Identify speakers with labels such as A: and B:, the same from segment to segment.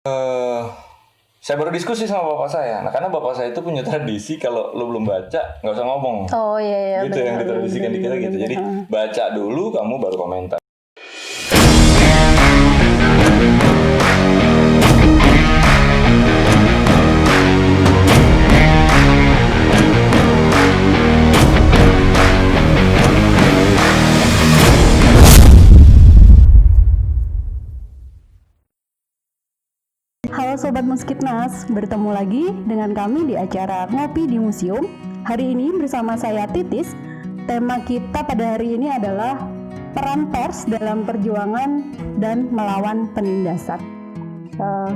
A: Eh, saya baru diskusi sama bapak saya. Nah, karena bapak saya itu punya tradisi kalau lu belum baca nggak usah ngomong.
B: Oh iya,
A: Gitu yang ditradisikan di kita gitu. Jadi baca dulu, kamu baru komentar.
B: Halo Sobat Muskitnas, bertemu lagi dengan kami di acara Ngopi di Museum. Hari ini bersama saya Titis. Tema kita pada hari ini adalah peran pers dalam perjuangan dan melawan penindasan.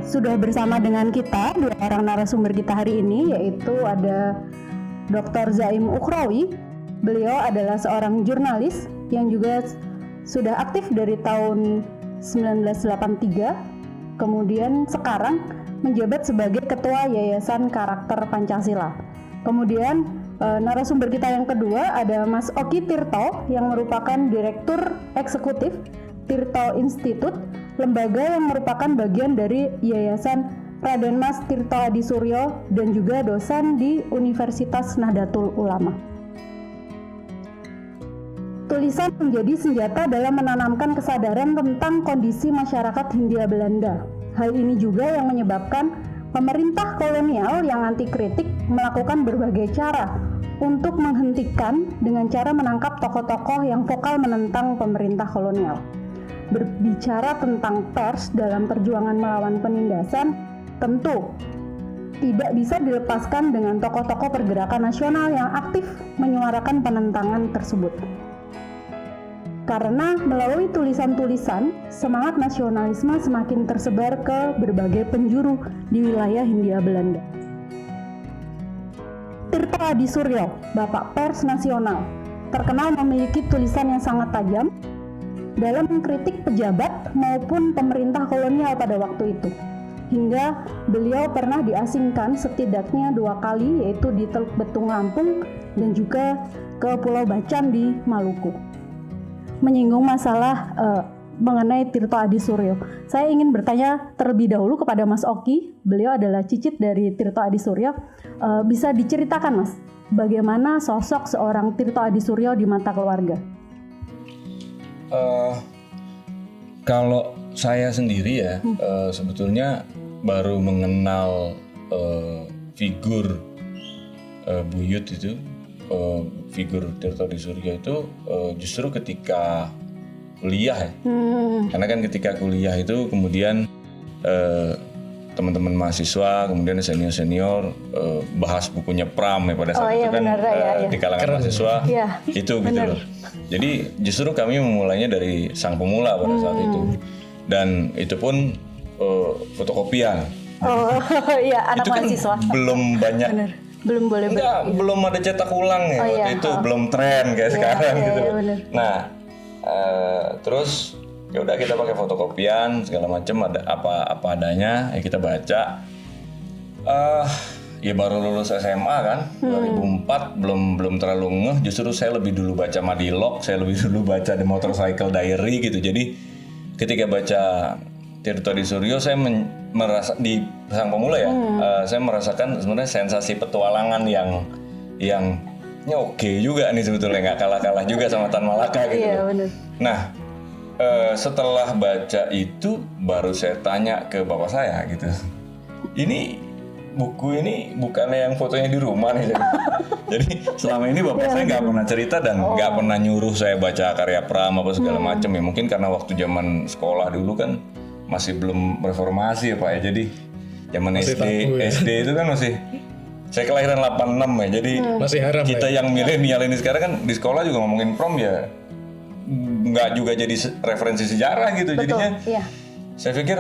B: Sudah bersama dengan kita dua orang narasumber kita hari ini, yaitu ada Dr. Zaim Ukhrawi. Beliau adalah seorang jurnalis yang juga sudah aktif dari tahun 1983. Kemudian sekarang menjabat sebagai Ketua Yayasan Karakter Pancasila. Kemudian narasumber kita yang kedua ada Mas Oki Tirto yang merupakan Direktur Eksekutif Tirto Institute, lembaga yang merupakan bagian dari Yayasan Raden Mas Tirto Adisuryo dan juga dosen di Universitas Nahdlatul Ulama. Tulisan menjadi senjata dalam menanamkan kesadaran tentang kondisi masyarakat Hindia Belanda. Hal ini juga yang menyebabkan pemerintah kolonial yang anti kritik melakukan berbagai cara untuk menghentikan dengan cara menangkap tokoh-tokoh yang vokal menentang pemerintah kolonial. Berbicara tentang pers dalam perjuangan melawan penindasan, tentu tidak bisa dilepaskan dengan tokoh-tokoh pergerakan nasional yang aktif menyuarakan penentangan tersebut. Karena melalui tulisan-tulisan, semangat nasionalisme semakin tersebar ke berbagai penjuru di wilayah Hindia Belanda. Tirto Adisuryo, Bapak Pers Nasional, terkenal memiliki tulisan yang sangat tajam dalam mengkritik pejabat maupun pemerintah kolonial pada waktu itu. Hingga beliau pernah diasingkan setidaknya 2 kali, yaitu di Teluk Betung Lampung dan juga ke Pulau Bacan di Maluku. Menyinggung masalah mengenai Tirto Adisuryo, saya ingin bertanya terlebih dahulu kepada Mas Oki. Beliau adalah cicit dari Tirto Adisuryo. Bisa diceritakan, Mas, bagaimana sosok seorang Tirto Adisuryo di mata keluarga?
A: Kalau saya sendiri ya, sebetulnya baru mengenal figur Buyut itu. Figur Tirto Adisuryo itu justru ketika kuliah ya. Karena kan ketika kuliah itu kemudian teman-teman mahasiswa, kemudian senior-senior bahas bukunya Pram ya pada saat itu kan di kalangan mahasiswa itu gitu loh. Jadi justru kami memulainya dari sang pemula pada saat itu. Dan itu pun fotokopian.
B: Oh iya, anak
A: itu kan
B: mahasiswa.
A: Belum banyak.
B: Belum boleh
A: belum ada cetak ulang ya waktu itu, belum tren kayak sekarang gitu. Nah, terus ya udah kita pakai fotokopian segala macam, ada apa adanya ya kita baca. Ya baru lulus SMA kan, 2004 belum terlalu ngeh. Justru saya lebih dulu baca Madilog, saya lebih dulu baca The Motorcycle Diary gitu. Jadi ketika baca Tirto Adisuryo saya merasa di sang pemula ya, saya merasakan sebenarnya sensasi petualangan yang ini oke juga nih sebetulnya, nggak kalah juga sama Tan Malaka gitu.
B: Iya, benar.
A: Nah, setelah baca itu baru saya tanya ke bapak saya gitu, ini buku ini bukannya yang fotonya di rumah nih. Jadi selama ini bapak saya nggak pernah cerita dan nggak pernah nyuruh saya baca karya Pram apa segala macam ya. Mungkin karena waktu zaman sekolah dulu kan masih belum reformasi ya Pak ya. Jadi zaman SD itu kan masih, saya kelahiran 86 ya. Jadi
C: masih haram
A: kita yang milenial ini sekarang kan di sekolah juga ngomongin Pram ya nggak juga jadi referensi sejarah gitu.
B: Betul,
A: jadinya saya pikir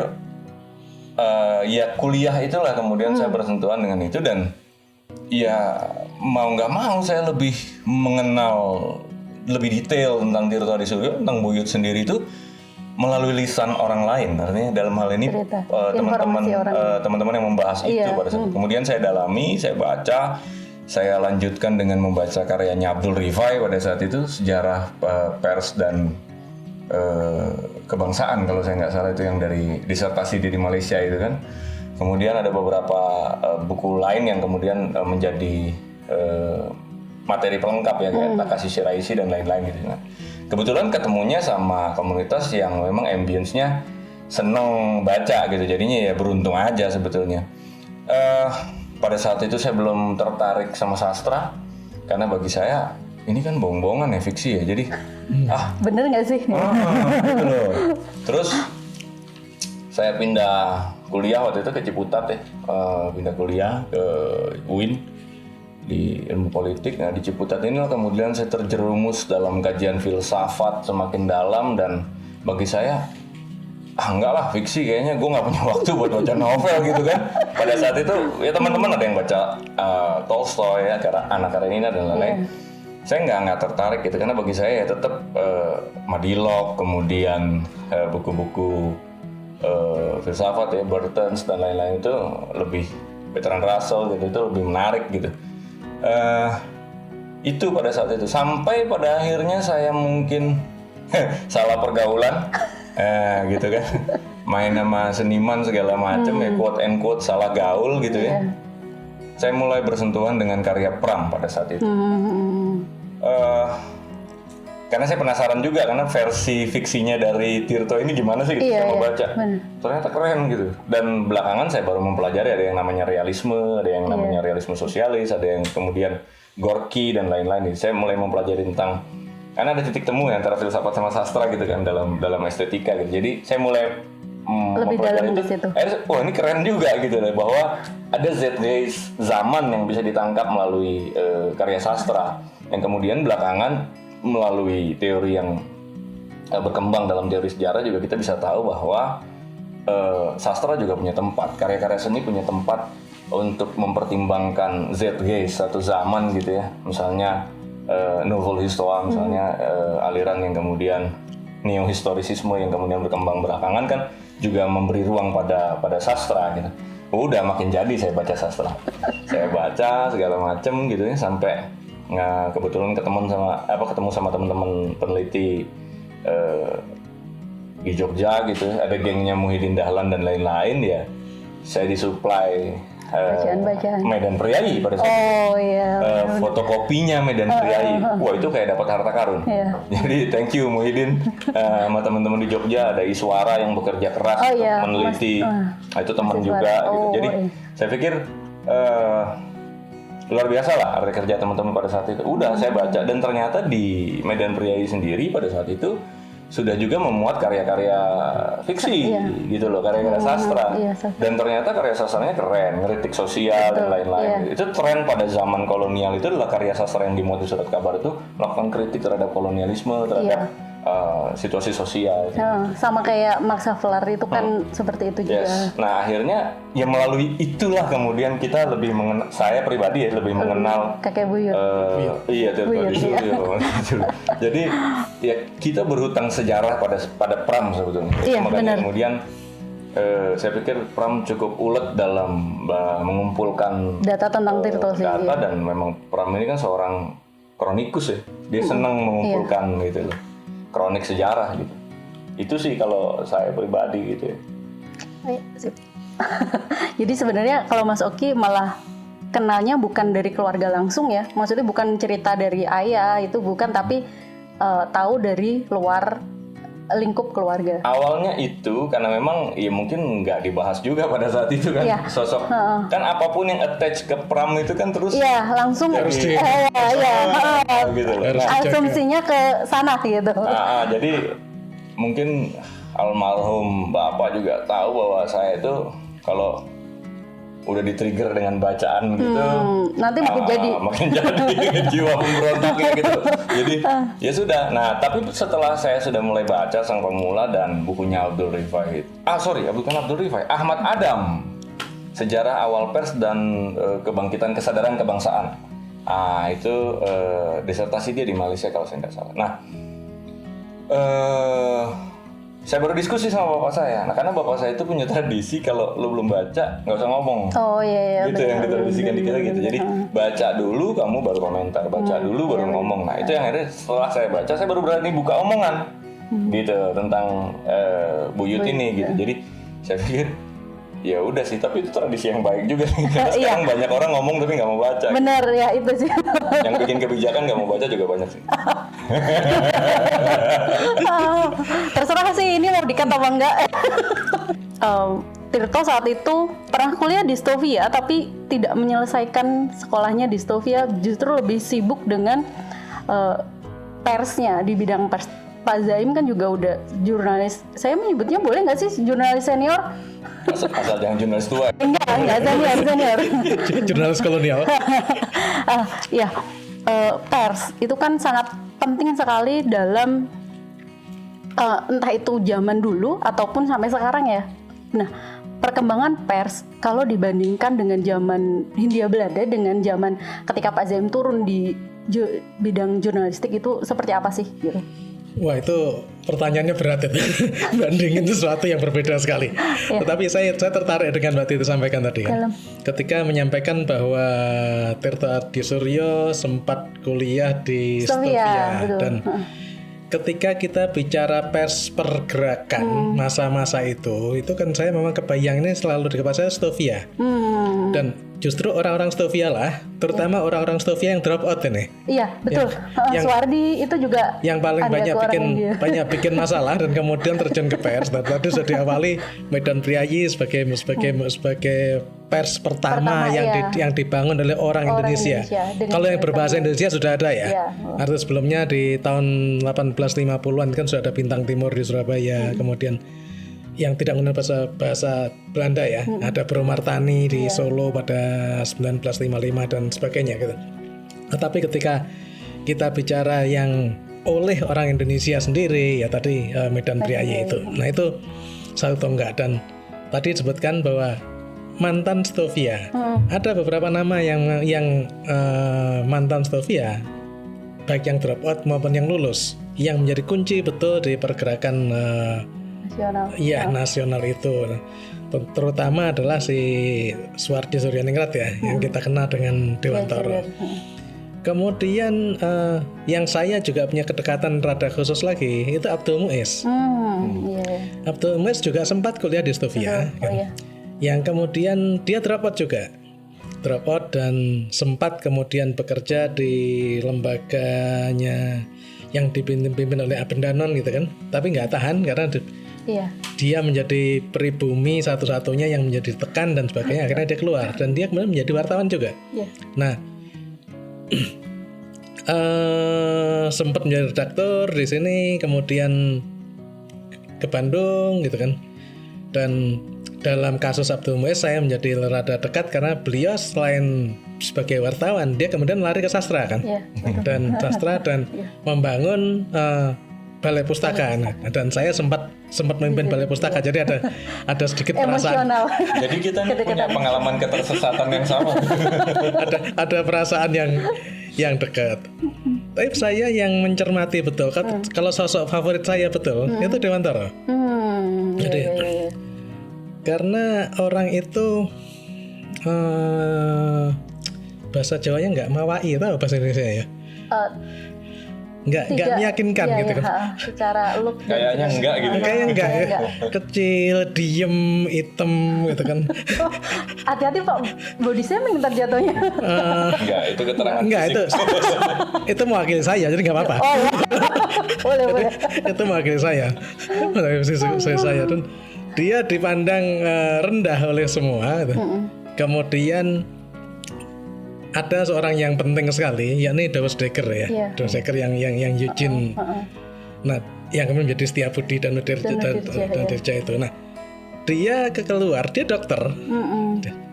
A: ya kuliah itulah kemudian saya bersentuhan dengan itu, dan ya mau nggak mau saya lebih mengenal lebih detail tentang Tirto Adisuryo, tentang Buyut sendiri itu melalui lisan orang lain. Artinya dalam hal ini teman-teman yang membahas itu pada saat kemudian saya dalami, saya baca, saya lanjutkan dengan membaca karyanya Abdul Rifai pada saat itu, sejarah pers dan kebangsaan kalau saya nggak salah, itu yang dari disertasi di Malaysia itu kan. Kemudian ada beberapa buku lain yang kemudian menjadi materi pelengkap ya, kayak Takashi Shiraishi dan lain-lain gitu. Nah, kebetulan ketemunya sama komunitas yang memang ambience-nya seneng baca gitu, jadinya ya beruntung aja sebetulnya. Pada saat itu saya belum tertarik sama sastra, karena bagi saya ini kan bohong-bohongan ya, fiksi ya, jadi
B: bener nggak sih?
A: gitu loh. Terus saya pindah kuliah waktu itu ke Ciputat ya, pindah kuliah ke UIN di ilmu politik. Nah di Ciputat ini kemudian saya terjerumus dalam kajian filsafat semakin dalam, dan bagi saya enggak lah, fiksi kayaknya gue nggak punya waktu buat baca novel gitu kan. Pada saat itu ya teman-teman ada yang baca Tolstoy ya, Anna Karenina dan lain-lain. Saya nggak tertarik gitu, karena bagi saya ya tetap Madilog, kemudian buku-buku filsafat ya, Burtons dan lain-lain itu lebih, Bertrand Russell gitu, itu lebih menarik gitu. Itu pada saat itu, sampai pada akhirnya saya mungkin salah pergaulan gitu kan, main sama seniman segala macam ya, quote and quote salah gaul gitu ya. Saya mulai bersentuhan dengan karya Pram pada saat itu. Karena saya penasaran juga, karena versi fiksinya dari Tirto ini gimana sih gitu, saya mau baca. Ternyata keren gitu. Dan belakangan saya baru mempelajari ada yang namanya realisme, ada yang namanya realisme sosialis, ada yang kemudian Gorky dan lain-lain. Saya mulai mempelajari tentang, karena ada titik temu ya antara filsafat sama sastra gitu kan, dalam estetika gitu. Jadi saya mulai
B: lebih dalam di situ.
A: Wah ini keren juga gitu deh, bahwa ada zeitgeist zaman yang bisa ditangkap melalui karya sastra, yang kemudian belakangan melalui teori yang berkembang dalam teori sejarah juga kita bisa tahu bahwa sastra juga punya tempat, karya-karya seni punya tempat untuk mempertimbangkan zeitgeist atau zaman gitu ya. Misalnya nouvelle histoire, misalnya aliran yang kemudian neo-historisisme yang kemudian berkembang belakangan kan juga memberi ruang pada sastra gitu. Udah makin jadi saya baca sastra. Saya baca segala macem gitu ya, sampai kebetulan ketemu sama teman-teman peneliti di Jogja gitu, ada gengnya Muhyiddin Dahlan dan lain-lain ya. Saya disuplai
B: bacaan-bacaan
A: Medan Priayi pada saat fotokopinya Medan Priayi. Wah itu kayak dapat harta karun. Jadi thank you Muhyiddin, sama teman-teman di Jogja, ada Iswara yang bekerja keras untuk meneliti. Itu teman juga gitu. Jadi saya pikir luar biasa lah arti kerja teman-teman pada saat itu. Udah saya baca, dan ternyata di Medan Priayi sendiri pada saat itu sudah juga memuat karya-karya fiksi gitu loh, karya-karya sastra. Dan ternyata karya sastranya keren, ngeritik sosial dan lain-lain. Itu tren pada zaman kolonial, itu adalah karya sastra yang dimuat di Surat Kabar itu melakukan kritik terhadap kolonialisme, terhadap situasi sosial.
B: Sama kayak Max Havelaar itu kan seperti itu juga.
A: Nah akhirnya ya melalui itulah kemudian kita lebih mengenal, saya pribadi ya lebih mengenal
B: kakek buyut.
A: Iya, jadi ya kita berhutang sejarah pada Pram sebetulnya. Makanya kemudian saya pikir Pram cukup ulet dalam mengumpulkan
B: data tentang Tirto sih.
A: Data dan memang Pram ini kan seorang kronikus ya. Dia senang mengumpulkan gitu loh, kronik sejarah gitu. Itu sih kalau saya pribadi gitu ya.
B: Jadi sebenarnya kalau Mas Oki malah kenalnya bukan dari keluarga langsung ya. Maksudnya bukan cerita dari ayah, itu bukan, tapi tahu dari luar lingkup keluarga.
A: Awalnya itu karena memang ya mungkin nggak dibahas juga pada saat itu kan, sosok kan apapun yang attach ke Pram itu kan terus
B: langsung
A: gitu
B: asumsinya ke sana gitu.
A: Jadi mungkin almarhum bapak juga tahu bahwa saya itu kalau udah di-trigger dengan bacaan gitu,
B: nanti
A: makin jadi jiwa pemberontaknya gitu. Jadi ya sudah. Nah, tapi setelah saya sudah mulai baca Sang Pemula dan bukunya Abdul Rifai, bukan Abdul Rifai, Ahmad Adam, Sejarah Awal Pers dan Kebangkitan Kesadaran Kebangsaan. Itu disertasi dia di Malaysia kalau saya nggak salah. Nah, saya baru diskusi sama bapak saya. Nah, karena bapak saya itu punya tradisi kalau lo belum baca nggak usah ngomong. Gitu yang ditradisikan di kita gitu. Jadi baca dulu kamu baru komentar, baca dulu baru ngomong. Nah, itu yang akhirnya setelah saya baca saya baru berani buka omongan. gitu tentang buyut ini gitu. Jadi saya pikir ya udah sih, tapi itu tradisi yang baik juga sih. Karena sekarang banyak orang ngomong tapi nggak mau baca.
B: Bener ya, itu sih.
A: Yang bikin kebijakan nggak mau baca juga banyak sih.
B: Terserah sih ini mau dikat apa enggak. Tirto saat itu pernah kuliah di Stovia tapi tidak menyelesaikan sekolahnya di Stovia, justru lebih sibuk dengan persnya, di bidang pers. Pak Zaim kan juga udah jurnalis, saya menyebutnya boleh nggak sih jurnalis senior?
A: Asal jangan jurnalis tua.
B: Enggak senior.
C: Jurnalis kolonial.
B: Ya, pers itu kan sangat penting sekali dalam entah itu zaman dulu ataupun sampai sekarang ya. Nah, perkembangan pers kalau dibandingkan dengan zaman Hindia Belanda dengan zaman ketika Pak Zaim turun di bidang jurnalistik itu seperti apa sih gitu?
C: Wah, itu pertanyaannya berat itu. Bandingin sesuatu yang berbeda sekali.
B: Ya.
C: Tetapi saya tertarik dengan Mbak Titi sampaikan tadi kan. Ketika menyampaikan bahwa Tirto Adi Suryo sempat kuliah di Stovia dan ketika kita bicara pers pergerakan masa-masa itu kan saya memang kebayang ini selalu di kepala saya Stovia. Dan justru orang-orang Stovia lah, terutama orang-orang Stovia yang drop out ini.
B: Iya, betul. Suwardi itu juga
C: yang paling banyak bikin masalah dan kemudian terjun ke pers. Tadi sudah diawali Medan Priayi sebagai pers pertama yang dibangun oleh orang Indonesia. Kalau yang berbahasa Indonesia sudah ada ya. Artinya sebelumnya di tahun 1850-an kan sudah ada Bintang Timur di Surabaya, kemudian yang tidak menggunakan bahasa Belanda ya, ada Bro Martani di Solo pada 1955 dan sebagainya gitu. Tetapi ketika kita bicara yang oleh orang Indonesia sendiri ya tadi Medan Priayi itu. Nah itu satu tonggak. Dan tadi disebutkan bahwa mantan Stovia, ada beberapa nama yang mantan Stovia, baik yang drop out maupun yang lulus, yang menjadi kunci betul di pergerakan nasional itu. Terutama adalah si Suwardi Suryaningrat ya, yang kita kenal dengan Dewantara. Kemudian yang saya juga punya kedekatan rada khusus lagi itu Abdul Muiz. Abdul Muiz juga sempat kuliah di Stovia kan? Yang kemudian dia drop out dan sempat kemudian bekerja di lembaganya yang dipimpin oleh Abendanon gitu kan, tapi nggak tahan karena dia menjadi pribumi satu-satunya yang menjadi tekan dan sebagainya. Akhirnya dia keluar dan dia kemudian menjadi wartawan juga. Nah, sempat menjadi redaktur di sini, kemudian ke Bandung gitu kan. Dan dalam kasus Abdul Muiz saya menjadi rada dekat karena beliau selain sebagai wartawan dia kemudian lari ke sastra kan, dan sastra dan membangun balai pustaka. Dan saya sempat memimpin balai pustaka, jadi ada sedikit perasaan.
A: Jadi kita punya pengalaman ketersesatan yang sama.
C: ada perasaan yang dekat. Tapi saya yang mencermati betul. Kalau sosok favorit saya betul itu Dewantara. Jadi karena orang itu bahasa Jawanya nggak mawai, tahu bahasa Indonesia ya? Nggak meyakinkan gitu kan?
B: Secara look
A: kayaknya enggak gitu.
C: Kayaknya enggak ya. Kecil, diem, hitam gitu kan.
B: Hati-hati Pak, body shaming ntar jatuhnya.
A: Enggak, itu keterangan.
C: Enggak, itu mewakili saya, jadi nggak apa-apa.
B: Boleh.
C: Itu mewakili saya. Saya dan dia dipandang rendah oleh semua. Gitu. Kemudian ada seorang yang penting sekali, yakni Dawes Dekker ya. Dawes Dekker yang Eugene. Nah, yang kemudian menjadi Setiabudi dan Dirja itu. Nah, dia keluar, dia dokter.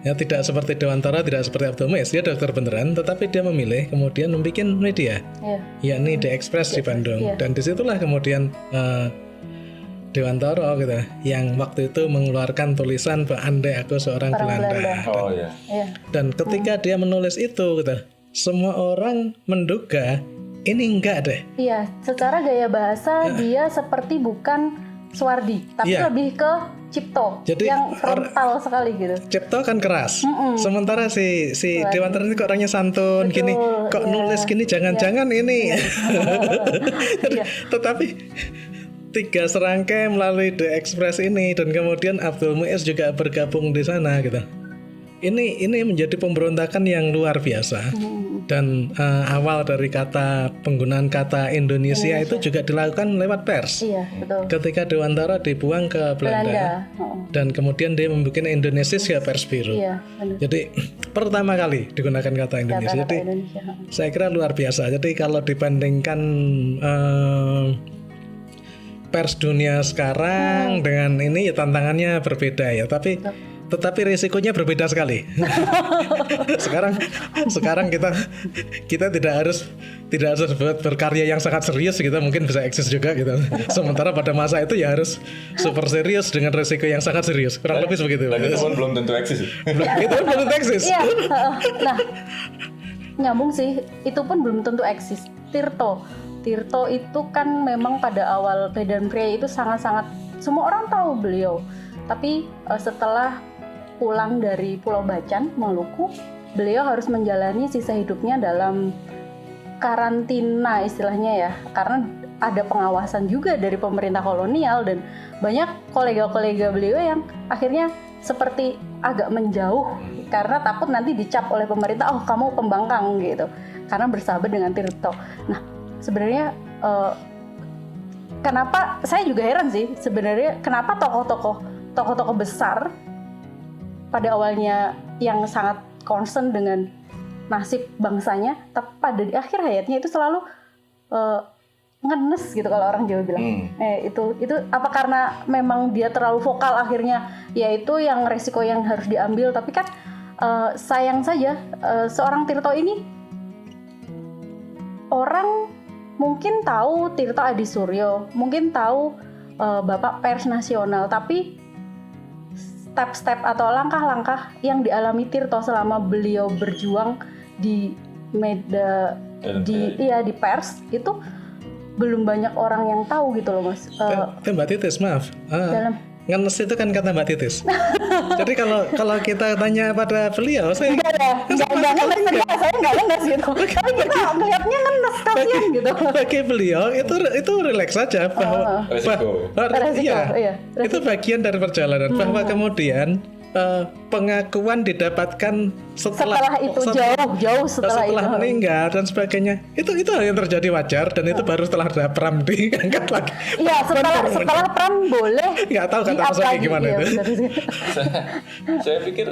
C: Ya, tidak seperti Dewantara, tidak seperti Abdul Muiz, dia dokter beneran, tetapi dia memilih kemudian membuat media, yakni The Express di Bandung. Dan disitulah kemudian Dewantara gitu, yang waktu itu mengeluarkan tulisan Andai Aku Seorang Belanda. Dan ketika dia menulis itu gitu, semua orang menduga ini enggak deh.
B: Iya, secara gaya bahasa dia seperti bukan Suwardi, tapi lebih ke Cipto. Jadi, yang frontal sekali gitu.
C: Cipto kan keras. Sementara si Dewantara ini kok orangnya santun. Betul, gini, kok nulis gini, jangan-jangan ini. Tetapi 3 serangkai melalui The Express ini, dan kemudian Abdul Muiz juga bergabung di sana gitu. Ini menjadi pemberontakan yang luar biasa. Dan awal dari penggunaan kata Indonesia itu juga dilakukan lewat pers.
B: Iya, betul.
C: Ketika Dewantara dibuang ke Belanda. Dan kemudian dia membuat Indonesia Pers Bureau.
B: Iya, benar.
C: Jadi pertama kali digunakan kata Indonesia.
B: Kata-kata
C: Jadi
B: Indonesia.
C: saya kira luar biasa. Jadi kalau dibandingkan pers dunia sekarang dengan ini ya tantangannya berbeda ya. Tetapi risikonya berbeda sekali. sekarang kita tidak harus berkarya yang sangat serius, kita mungkin bisa eksis juga gitu. Sementara pada masa itu ya harus super serius dengan risiko yang sangat serius. Kurang lebih begitu.
A: Dan itu pun belum tentu eksis.
C: Itu belum tentu eksis.
B: Iya, nah nyambung sih, itu pun belum tentu eksis. Tirto itu kan memang pada awal Medan Pria itu sangat-sangat semua orang tahu beliau. Tapi setelah pulang dari Pulau Bacan, Maluku, beliau harus menjalani sisa hidupnya dalam karantina istilahnya ya, karena ada pengawasan juga dari pemerintah kolonial dan banyak kolega-kolega beliau yang akhirnya seperti agak menjauh karena takut nanti dicap oleh pemerintah, oh kamu pembangkang gitu, karena bersahabat dengan Tirto. Nah sebenarnya kenapa saya juga heran sih sebenarnya kenapa tokoh-tokoh besar pada awalnya yang sangat concern dengan nasib bangsanya, tapi pada di akhir hayatnya itu selalu ngenes gitu kalau orang Jawa bilang. Itu apa karena memang dia terlalu vokal akhirnya, yaitu yang resiko yang harus diambil. Tapi kan sayang saja seorang Tirto ini orang mungkin tahu Tirto Adi Suryo, mungkin tahu Bapak Pers Nasional, tapi step-step atau langkah-langkah yang dialami Tirto selama beliau berjuang di di pers itu belum banyak orang yang tahu gitu loh Mas.
C: Mbak Titis, maaf. Ngenes itu kan kata Mbak Titis. Jadi kalau kita tanya pada beliau, saya
B: enggak ngenes, saya enggak ngenes gitu. Tapi kita melihatnya ngenes kasihan gitu.
C: Bagi beliau itu rileks saja bahwa
B: resiko. Iya.
C: Itu bagian dari perjalanan bahwa kemudian pengakuan didapatkan setelah
B: itu jauh setelah itu
C: meninggal dan sebagainya. Itu hal yang terjadi wajar dan itu baru setelah ada Pram diangkat lagi.
B: Iya, setelah Pram boleh.
C: Nggak tahu kata Mas gimana itu.
A: Saya pikir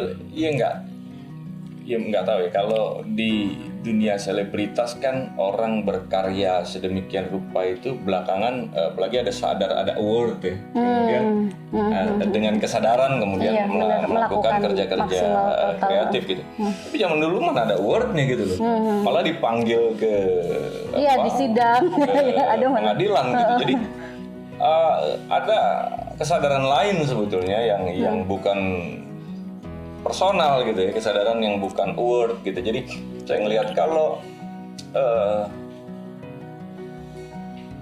A: nggak tahu ya, kalau di dunia selebritas kan orang berkarya sedemikian rupa itu belakangan apalagi ada award ya, kemudian dengan kesadaran kemudian melakukan kerja-kerja kreatif gitu. Tapi zaman dulu mana ada awardnya gitu loh, malah dipanggil ke
B: di sidang
A: ada pengadilan gitu. Jadi ada kesadaran lain sebetulnya yang bukan personal gitu ya, kesadaran yang bukan award gitu. Jadi saya ngelihat kalau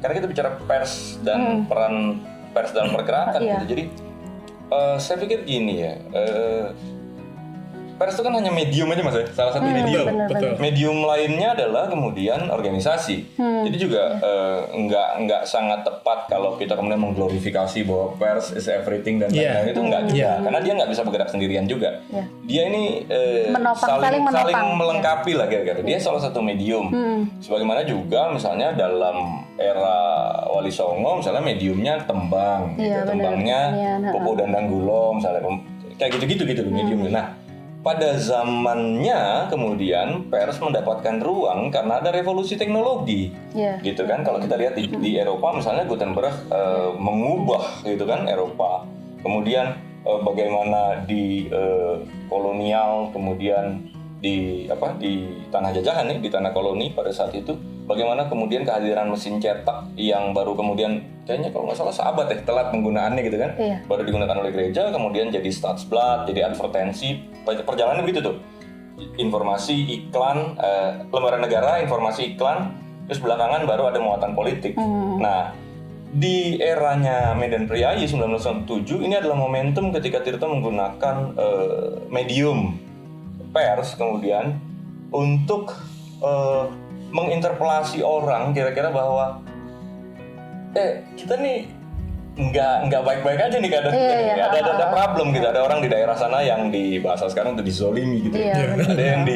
A: karena kita bicara pers dan peran pers dalam pergerakan gitu. Jadi saya pikir gini ya, pers itu kan hanya medium aja Mas ya, salah satu medium.
C: Betul.
A: Medium lainnya adalah kemudian organisasi. Jadi juga nggak sangat tepat kalau kita kemudian mengglorifikasi bahwa pers is everything dan lain-lain itu nggak juga, karena dia nggak bisa bergerak sendirian juga. Dia ini saling melengkapi lah kira-kira. Dia salah satu medium. Sebagaimana juga misalnya dalam era Wali Songo misalnya mediumnya tembang, tembangnya Popo Dandang Gulo misalnya, kayak gitu-gitu mediumnya. Nah, pada zamannya kemudian pers mendapatkan ruang karena ada revolusi teknologi, gitu kan. Kalau kita lihat di Eropa misalnya Gutenberg mengubah gitu kan Eropa. Kemudian bagaimana di kolonial, kemudian di tanah jajahan nih, di tanah koloni pada saat itu, bagaimana kemudian kehadiran mesin cetak yang baru kemudian kayaknya kalau nggak salah seabad telat penggunaannya gitu kan, baru digunakan oleh gereja, kemudian jadi stadsblad, jadi advertensi, perjalanan begitu tuh, informasi, iklan, lembaran negara, informasi, iklan, terus belakangan baru ada muatan politik. Nah, di eranya Medan Priayi 1907 ini adalah momentum ketika Tirto menggunakan medium pers kemudian untuk menginterpelasi orang kira-kira bahwa kita nih nggak baik-baik aja nih keadaan kita nih. Ada problem gitu. Ada orang di daerah sana yang di bahasa sekarang itu dizolimi gitu. Ada yang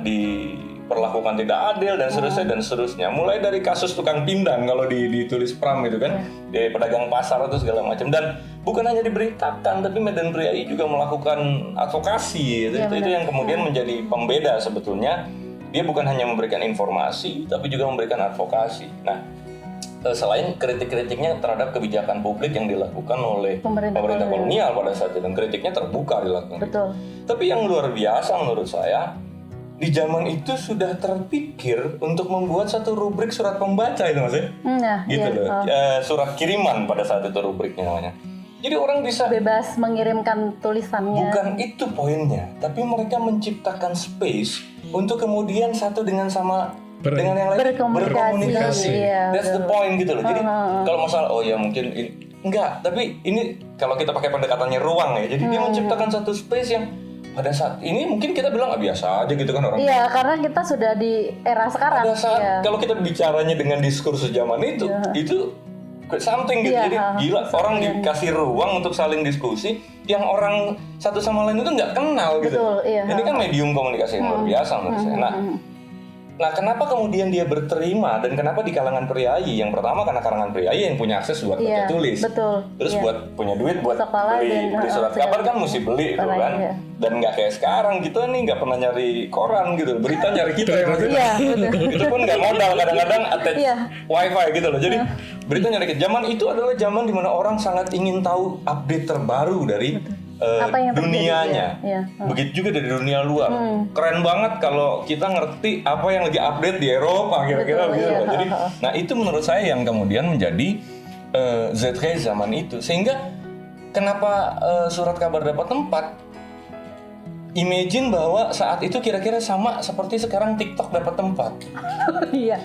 A: diperlakukan tidak adil dan seterusnya. Mulai dari kasus tukang pindang kalau ditulis Pram itu kan, di pedagang pasar itu segala macam. Dan bukan hanya diberitakan, tapi Medan Priai juga melakukan advokasi. Itu yang kemudian menjadi pembeda sebetulnya. Dia bukan hanya memberikan informasi, tapi juga memberikan advokasi. Nah, selain kritik-kritiknya terhadap kebijakan publik yang dilakukan oleh pemerintah kolonial pada saat itu, dan kritiknya terbuka dilakukan.
B: Betul.
A: Tapi yang luar biasa menurut saya, di zaman itu sudah terpikir untuk membuat satu rubrik surat pembaca itu Mas ya? Gitu loh. Surat kiriman pada saat itu rubriknya namanya. Jadi orang bisa
B: bebas mengirimkan tulisannya.
A: Bukan itu poinnya, tapi mereka menciptakan space untuk kemudian satu dengan dengan yang lain berkomunikasi. That's the point gitu loh. Jadi kalau masalah mungkin enggak, tapi ini kalau kita pakai pendekatannya ruang ya. Jadi dia menciptakan satu space yang pada saat ini mungkin kita bilang biasa aja gitu kan orang.
B: Iya, karena kita sudah di era sekarang.
A: Pada saat kalau kita bicaranya dengan diskursus zaman itu something gitu. Jadi gila, orang dikasih ruang untuk saling diskusi yang orang satu sama lain itu nggak kenal gitu.
B: Betul, iya.
A: Ini kan medium komunikasi yang luar biasa menurut saya. Nah, kenapa kemudian dia berterima dan kenapa di kalangan priai? Yang pertama karena kalangan priai yang punya akses buat baca tulis.
B: Betul.
A: Terus buat punya duit buat
B: sekolah
A: beli surat kabar kan mesti beli itu kan. Dan nggak kayak sekarang kita nih nggak pernah nyari koran gitu. Berita nyari kita ya Mas.
B: Iya, betul.
A: Itu pun nggak modal, kadang-kadang attach wifi gitu loh. Jadi berita nyari kita. Zaman itu adalah zaman dimana orang sangat ingin tahu update terbaru dari dunianya. Begitu juga dari dunia luar. Keren banget kalau kita ngerti apa yang lagi update di Eropa kira-kira gitu. Jadi nah itu menurut saya yang kemudian menjadi ZK zaman itu. Sehingga kenapa surat kabar dapat tempat? Imagine bahwa saat itu kira-kira sama seperti sekarang TikTok dapat tempat.
B: Iya.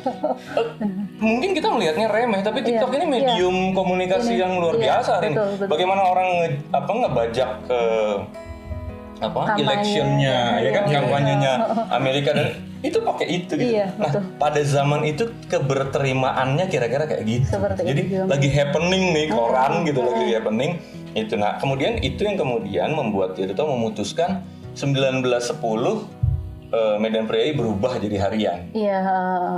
A: Mungkin kita melihatnya remeh, tapi TikTok ini medium komunikasi yang luar biasa.
B: Betul.
A: Bagaimana orang ngebajak ke electionnya, ya kan, kampanyenya Amerika dan itu pakai itu gitu. Nah, pada zaman itu keberterimaannya kira-kira kayak gitu. Jadi lagi happening nih koran gitu, lagi happening itu. Nah, kemudian itu yang kemudian membuat Tirto memutuskan 1910 Medan Priai berubah jadi harian.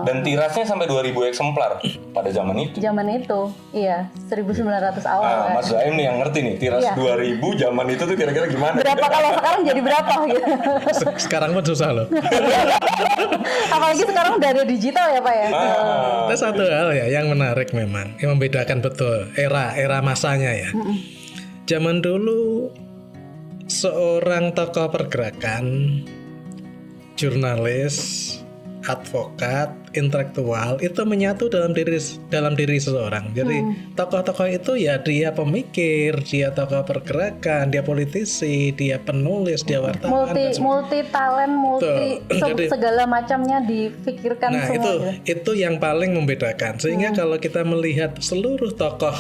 A: Dan tirasnya sampai 2000 eksemplar pada zaman itu.
B: 1900 awal.
A: Mas Zaim nih yang ngerti nih, tiras 2000 zaman itu tuh kira-kira gimana?
B: Berapa kalau sekarang jadi berapa gitu?
C: Sekarang pun susah loh.
B: Apalagi sekarang udah ada digital ya Pak ya.
C: Ada satu hal ya yang menarik memang, yang membedakan betul era masanya ya. Zaman dulu seorang tokoh pergerakan, jurnalis, advokat, intelektual itu menyatu dalam diri seseorang. Jadi tokoh-tokoh itu ya dia pemikir, dia tokoh pergerakan, dia politisi, dia penulis, dia wartawan,
B: multi talent, segala macamnya dipikirkan semua.
C: Itu yang paling membedakan. Sehingga kalau kita melihat seluruh tokoh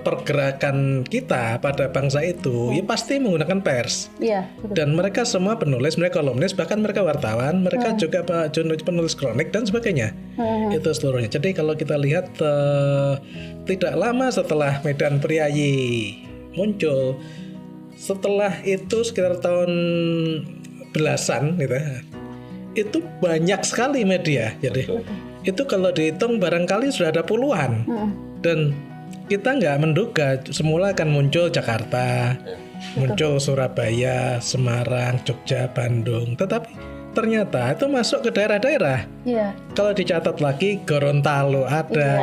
C: pergerakan kita pada bangsa itu, ya pasti menggunakan pers.
B: Iya.
C: Dan mereka semua penulis, mereka kolumnis, bahkan mereka wartawan, mereka juga penulis kronik dan sebagainya. Itu seluruhnya. Jadi kalau kita lihat tidak lama setelah Medan Priai muncul, setelah itu sekitar tahun belasan gitu, itu banyak sekali media. Jadi itu kalau dihitung barangkali sudah ada puluhan. Dan kita nggak menduga semula akan muncul Jakarta, muncul Surabaya, Semarang, Jogja, Bandung. Tetapi ternyata itu masuk ke daerah-daerah. Kalau dicatat lagi Gorontalo ada,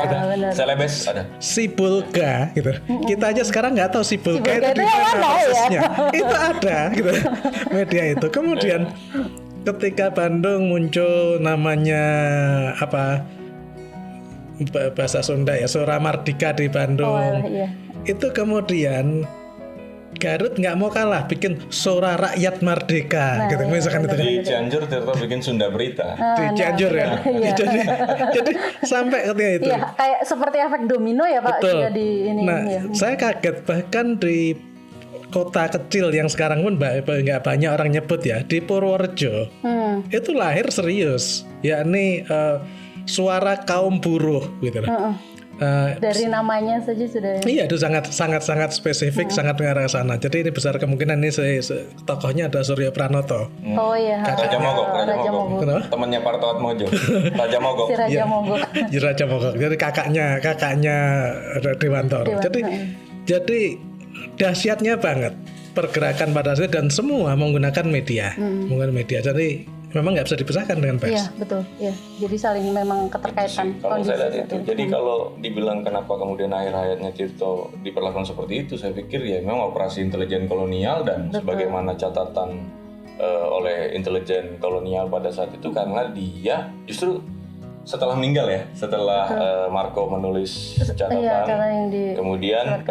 A: Celebes ada,
C: Sibolga gitu. Kita aja sekarang nggak tahu Sibolga itu di mana persisnya. Itu ada gitu media itu. Kemudian ketika Bandung muncul namanya bahasa Sunda ya, Sora Mardika di Bandung. Itu kemudian Garut nggak mau kalah, bikin Sora Rakyat Merdeka, gitu misalkan itu.
A: Di Cianjur Tirto bikin Sunda Berita.
C: Di Cianjur ya. Jadi sampai ketika itu.
B: Iya, kayak seperti efek domino ya Pak.
C: Betul.
B: Ini.
C: Saya kaget bahkan di kota kecil yang sekarang pun nggak banyak orang nyebut ya, di Purworejo itu lahir serius, yakni Suara Kaum Buruh gitu.
B: Dari namanya saja sudah.
C: Iya, itu sangat spesifik, sangat mengarah ke sana. Jadi ini besar kemungkinan ini tokohnya ada Suryo Pranoto.
B: Oh iya.
A: Raja Mogok.
C: Kenapa?
A: Temannya Parto Atmojo. Raja Mogok.
B: Si Raja Mogok.
C: Raja Mogok. Jadi kakaknya Dewantoro. Jadi dahsyatnya banget pergerakan pada saat dan semua menggunakan media. Jadi memang nggak bisa dipisahkan dengan pers.
B: Iya, betul. Iya. Jadi saling memang keterkaitan.
A: Kalau saya lihat itu. Jadi kalau dibilang kenapa kemudian akhir hayatnya Tirto diperlakukan seperti itu, saya pikir ya memang operasi intelijen kolonial dan sebagaimana catatan oleh intelijen kolonial pada saat itu, karena dia justru setelah meninggal ya, setelah Marco menulis catatan, kemudian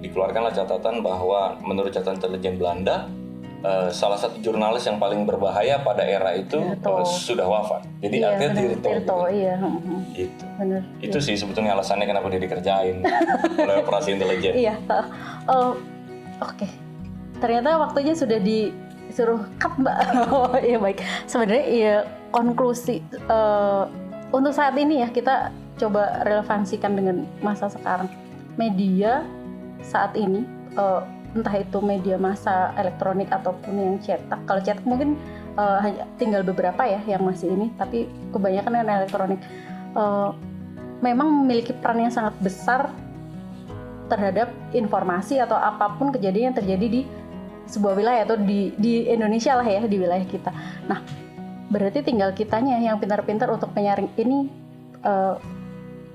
A: dikeluarkanlah catatan bahwa menurut catatan intelijen Belanda, salah satu jurnalis yang paling berbahaya pada era itu sudah wafat. Jadi artinya Tirto.
B: Iya.
A: Gitu.
B: Benar.
A: Itu sih sebetulnya alasannya kenapa dia dikerjain oleh operasi intelijen.
B: Iya. Oke. Ternyata waktunya sudah disuruh cut, Mbak. Oh iya, baik. Sebenarnya iya, konklusi untuk saat ini ya, kita coba relevansikan dengan masa sekarang. Media saat ini, entah itu media massa elektronik ataupun yang cetak. Kalau cetak mungkin hanya tinggal beberapa ya yang masih ini, tapi kebanyakan yang elektronik memang memiliki peran yang sangat besar terhadap informasi atau apapun kejadian yang terjadi di sebuah wilayah atau di Indonesia lah ya, di wilayah kita. Nah, berarti tinggal kitanya yang pintar-pintar untuk menyaring ini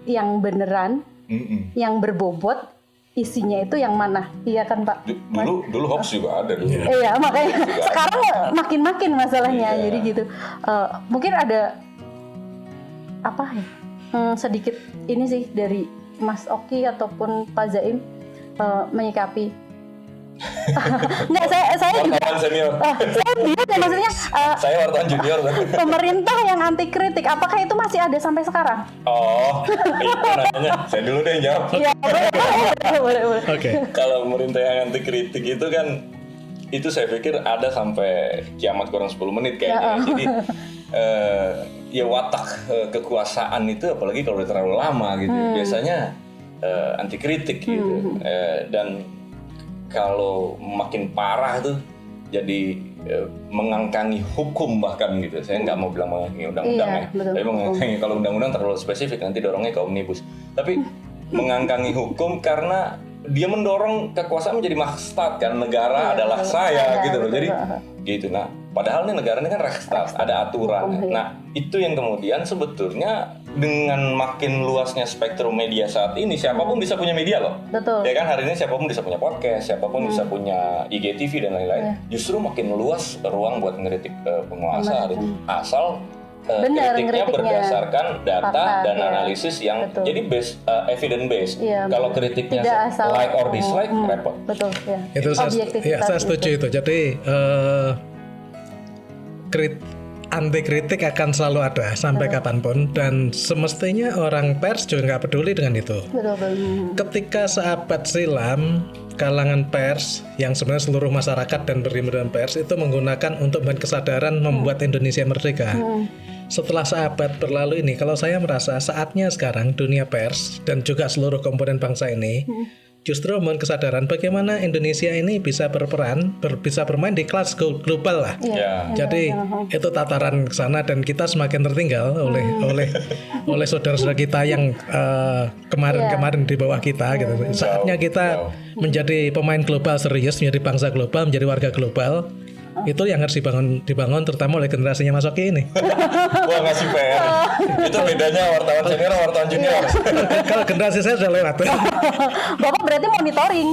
B: yang beneran, yang berbobot, isinya itu yang mana, iya kan Pak?
A: Dulu hoax juga ada dulu.
B: Iya, makanya sekarang makin masalahnya. Jadi gitu. Mungkin ada apa ya? Sedikit ini sih dari Mas Oki ataupun Pak Zaim menyikapi. Nggak, saya juga
A: wartawan senior.
B: Saya bingung ya, maksudnya
A: saya wartawan junior kan.
B: Pemerintah yang anti kritik, apakah itu masih ada sampai sekarang?
A: Oh, itu nanya. Saya dulu deh yang jawab.
B: Iya, boleh.
C: Oke.
A: Kalau pemerintah yang anti kritik itu kan, itu saya pikir ada sampai kiamat kurang 10 menit kayaknya. Jadi ya watak kekuasaan itu apalagi kalau udah terlalu lama gitu. Biasanya anti kritik gitu. Dan kalau makin parah tuh jadi mengangkangi hukum bahkan gitu. Saya nggak mau bilang mengangkangi undang-undang ya. Tapi mengangkangi, kalau undang-undang terlalu spesifik nanti dorongnya ke omnibus. Tapi mengangkangi hukum karena dia mendorong kekuasaan menjadi Makstat kan, negara adalah saya gitu loh. Jadi gitu. Nah, padahal nih negara ini kan Reichstag, ada aturan. Nah, itu yang kemudian sebetulnya dengan makin luasnya spektrum media saat ini, siapapun bisa punya media loh.
B: Betul.
A: Ya kan, hari ini siapapun bisa punya podcast, siapapun bisa punya IGTV dan lain-lain. Justru makin luas ruang buat ngeritik penguasa hari ini. Asal kritiknya berdasarkan data dan analisis yang jadi evidence based. Kalau kritiknya like or dislike repot.
B: Betul ya.
C: Itu saya setuju itu. Jadi anti kritik akan selalu ada sampai kapanpun, dan semestinya orang pers juga nggak peduli dengan itu.
B: Betul.
C: Ketika seabad silam kalangan pers yang sebenarnya seluruh masyarakat dan beriman dengan pers itu menggunakan untuk membuat kesadaran membuat Indonesia merdeka. Setelah seabad berlalu ini, kalau saya merasa saatnya sekarang dunia pers dan juga seluruh komponen bangsa ini justru membangun kesadaran bagaimana Indonesia ini bisa berperan, bisa bermain di kelas global lah. Jadi itu tataran ke sana, dan kita semakin tertinggal oleh saudara-saudara kita yang kemarin di bawah kita gitu. Saatnya kita menjadi pemain global serius, menjadi bangsa global, menjadi warga global. Itu yang harus dibangun terutama oleh generasinya Mas Oki ini.
A: Wah, ngasih PR. Itu bedanya wartawan senior sama wartawan junior.
C: Kalau generasi saya sudah lewat.
B: Bapak berarti monitoring.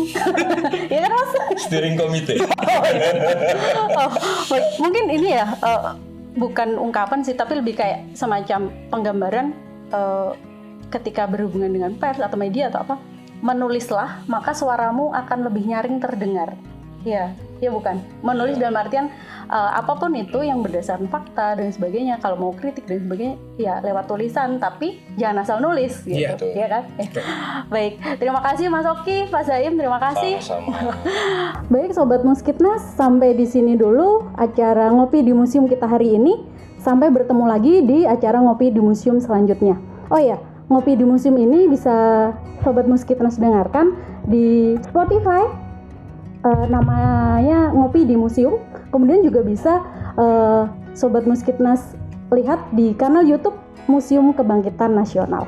B: Ya kan Mas?
A: Steering committee.
B: Mungkin ini ya bukan ungkapan sih, tapi lebih kayak semacam penggambaran ketika berhubungan dengan pers atau media atau apa, menulislah maka suaramu akan lebih nyaring terdengar. Ya bukan. Menulis dalam artian apapun itu yang berdasarkan fakta dan sebagainya. Kalau mau kritik dan sebagainya, ya lewat tulisan, tapi jangan asal nulis gitu. Iya kan? Baik, terima kasih Mas Oki, Pak Zaim, terima kasih.
A: Sama-sama.
B: Baik Sobat Muskitnas, sampai di sini dulu acara Ngopi di Museum kita hari ini. Sampai bertemu lagi di acara Ngopi di Museum selanjutnya. Oh ya, Ngopi di Museum ini bisa Sobat Muskitnas dengarkan di Spotify, namanya Ngopi di Museum. Kemudian juga bisa Sobat Muskitnas lihat di kanal YouTube Museum Kebangkitan Nasional.